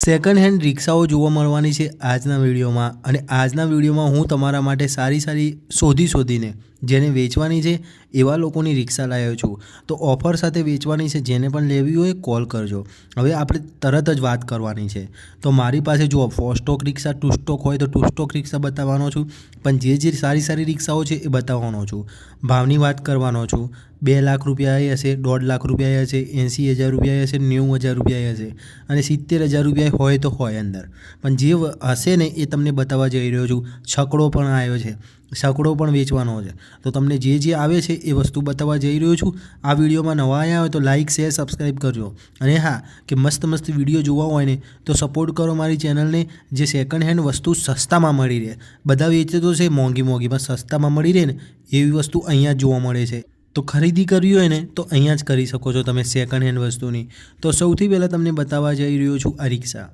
Second hand રિક્ષાઓ જોવા મળવાની છે આજના વિડીયોમાં અને આજના વિડીયોમાં હું તમારા માટે સારી શોધીને જેને વેચવાની છે એવા લોકોની રિક્ષા લાવ્યો છું। તો ઓફર સાથે વેચવાની છે, જેને પણ લેવી હોય કોલ કરજો। હવે આપણે તરત જ વાત કરવાની છે। તો મારી પાસે જો 4 સ્ટોક રિક્ષા, 2 સ્ટોક હોય તો 2 સ્ટોક રિક્ષા બતાવવાનો છું, પણ જે સારી રિક્ષાઓ છે એ બતાવવાનો છું। ભાવની વાત કરવાનો છું। 2 લાખ રૂપિયા હશે, 1.5 લાખ રૂપિયા હશે, 80,000 રૂપિયા હશે, 90,000 રૂપિયા હશે અને 70,000 રૂપિયા હોય તો હોય અંદર, પણ જે હશે ને એ તમને બતાવવા જઈ રહ્યો છું। છકડો પણ આવ્યો છે, છકડો પણ વેચવાનો છે, તો તમને જે આવે છે એ વસ્તુ બતાવવા જઈ રહ્યો છું। આ વિડીયોમાં નવા આવ્યા હોય તો લાઇક, શેર, સબસ્ક્રાઈબ કરજો। અને હા, કે મસ્ત વિડીયો જોવા હોય ને તો સપોર્ટ કરો મારી ચેનલને, જે સેકન્ડ હેન્ડ વસ્તુ સસ્તામાં મળી રહે। બધા વેચે તો છે મોંઘી પણ સસ્તામાં મળી રહે ને એવી વસ્તુ અહીંયા જોવા મળે છે। તો ખરીદી કરવી હોય ને તો અહીંયા જ કરી શકો છો તમે સેકન્ડ હેન્ડ વસ્તુની। તો સૌથી પહેલાં તમને બતાવવા જઈ રહ્યો છું આ રિક્ષા।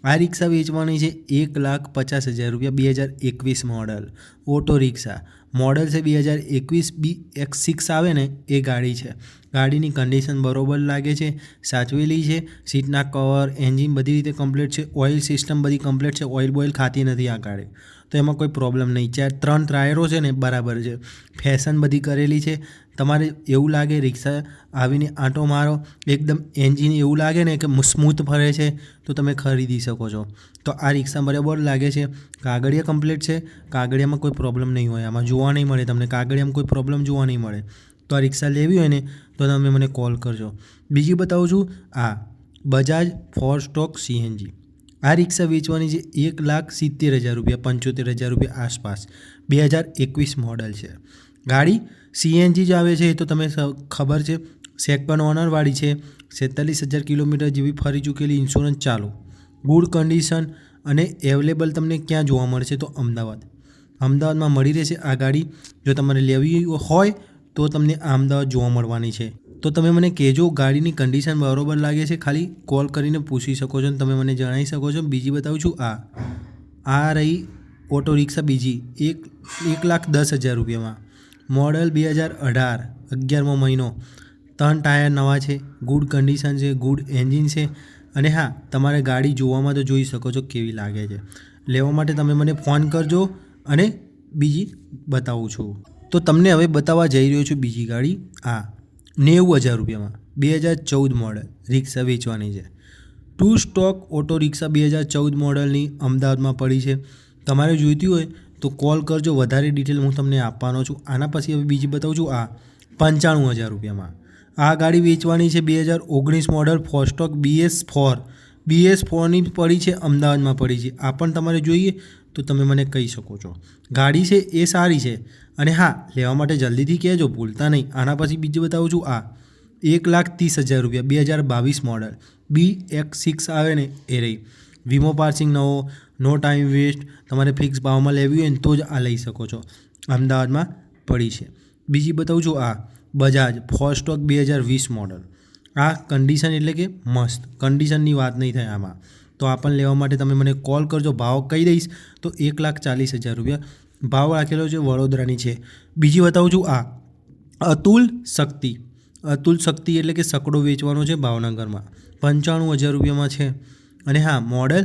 આ રિક્ષા વેચવાની છે 1,50,000 રૂપિયા, 2021 મોડલ ઓટો રિક્ષા। મોડલ છે 2021, BX6 આવે ને એ ગાડી છે। ગાડીની કન્ડિશન બરોબર લાગે છે, સાચવેલી છે। સીટના કવર, એન્જિન બધી રીતે કમ્પ્લીટ છે। ઓઇલ સિસ્ટમ બધી કમ્પ્લીટ છે, ઓઇલ બોઇલ ખાતી નથી આ ગાડી, તો એમાં કોઈ પ્રોબ્લેમ નહીં। 3 ટાયરો છે ને બરાબર છે, ફેશન બધી કરેલી છે। તમારે એવું લાગે રિક્ષા આવીને આંટો મારો, એકદમ એન્જિન એવું લાગે ને કે સ્મૂથ ફરે છે તો તમે ખરીદી શકો છો। તો આ રિક્ષા બરાબર લાગે છે, કાગળિયા કમ્પ્લીટ છે, કાગળિયામાં કોઈ પ્રોબ્લેમ નહીં હોય, આમાં જોવા નહીં મળે તમને, કાગળિયામાં કોઈ પ્રોબ્લેમ જોવા નહીં મળે। તો આ રિક્ષા લેવી હોય ને તો તમે મને કોલ કરજો। બીજી બતાવું છું આ બજાજ 4 સ્ટોક CNG। આ રિક્ષા વેચવાની છે 1,70,000 રૂપિયા, 75,000 રૂપિયા આસપાસ, 2021 મોડલ છે। ગાડી CNG જ આવે છે એ તો તમે ખબર છે। સેકન્ડ ઓનરવાળી છે, 47,000 કિલોમીટર જેવી ફરી ચૂકેલી, ઇન્સ્યોરન્સ ચાલુ, ગુડ કન્ડિશન અને અવેલેબલ તમને ક્યાં જોવા મળશે તો અમદાવાદમાં મળી રહેશે આ ગાડી। જો તમારે લેવી હોય તો તમને અમદાવાદ જોવા મળવાની છે। તો તમે મને કહેજો ગાડીની કન્ડિશન બરોબર લાગે છે, ખાલી કોલ કરીને પૂછી શકો છો અને તમે મને જણાવી શકો છો। બીજી બતાવું છું આ રહી ઓટો રિક્ષા બીજી, 1,10,000 રૂપિયામાં, મોડલ 2018, 11મો મહિનો, 3 ટાયર નવા છે, ગુડ કન્ડિશન છે, ગુડ એન્જિન છે। અને હા, તમારે ગાડી જોવામાં તો જોઈ શકો છો કેવી લાગે છે। લેવા માટે તમે મને ફોન કરજો અને બીજી બતાવું છું। તો તમને હવે બતાવવા જઈ રહ્યો છું બીજી ગાડી, 90,000 રૂપિયામાં, 2014 મોડલ રિક્ષા વેચવાની છે। 2 સ્ટોક ઓટો રિક્ષા 2014 મોડલની અમદાવાદમાં પડી છે। તમારે જોઈતી હોય તો કોલ કરજો, વધારે ડિટેલ હું તમને આપવાનો છું। આના પછી હવે બીજી બતાવું છું 95,000 રૂપિયામાં। આ ગાડી વેચવાની છે 2019 મોડલ 4 સ્ટોક BS4ની પડી છે, અમદાવાદમાં પડી છે। આ પણ તમારે જોઈએ તો તમે મને કહી શકો છો। ગાડી છે એ સારી છે અને હા, લેવા માટે જલ્દીથી કહેજો, ભૂલતા નહીં। આના પછી બીજું બતાવું છું 1,30,000 રૂપિયા, 2022 મોડલ, BX6 આવે ને એ રહી, વીમો પાર્સિંગ નવો, નો ટાઈમ વેસ્ટ। તમારે ફિક્સ ભાવમાં લેવી હોય ને તો જ આ લઈ શકો છો, અમદાવાદમાં પડી છે। બીજી બતાવું છું બજાજ 4 સ્ટોક 2020 મોડલ। આ કન્ડિશન એટલે કે મસ્ત કન્ડિશનની વાત નહીં થાય આમાં, તો આ પણ લેવા માટે તમે મને કોલ કરજો। ભાવ કહી દઈશ તો 1,40,000 રૂપિયા ભાવ રાખેલો છે, વડોદરાની છે। બીજી બતાવું છું અતુલ શક્તિ એટલે કે સકડો વેચવાનો છે ભાવનગરમાં, 95,000 રૂપિયામાં છે। અને હા, મોડલ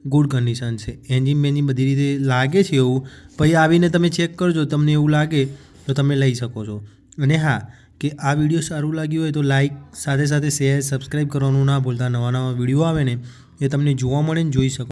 ગુડ કન્ડિશન છે, એન્જિન બેન્જિન બધી રીતે લાગે છે એવું, પછી આવીને તમે ચેક કરજો, તમને એવું લાગે તો તમે લઈ શકો છો। અને હા, કે આ વિડીયો સારું લાગ્યું હોય તો લાઇક, સાથે શેર, સબસ્ક્રાઈબ કરવાનું ના ભૂલતા। નવા વિડીયો આવે ને એ તમને જોવા મળે ને જોઈ શકો।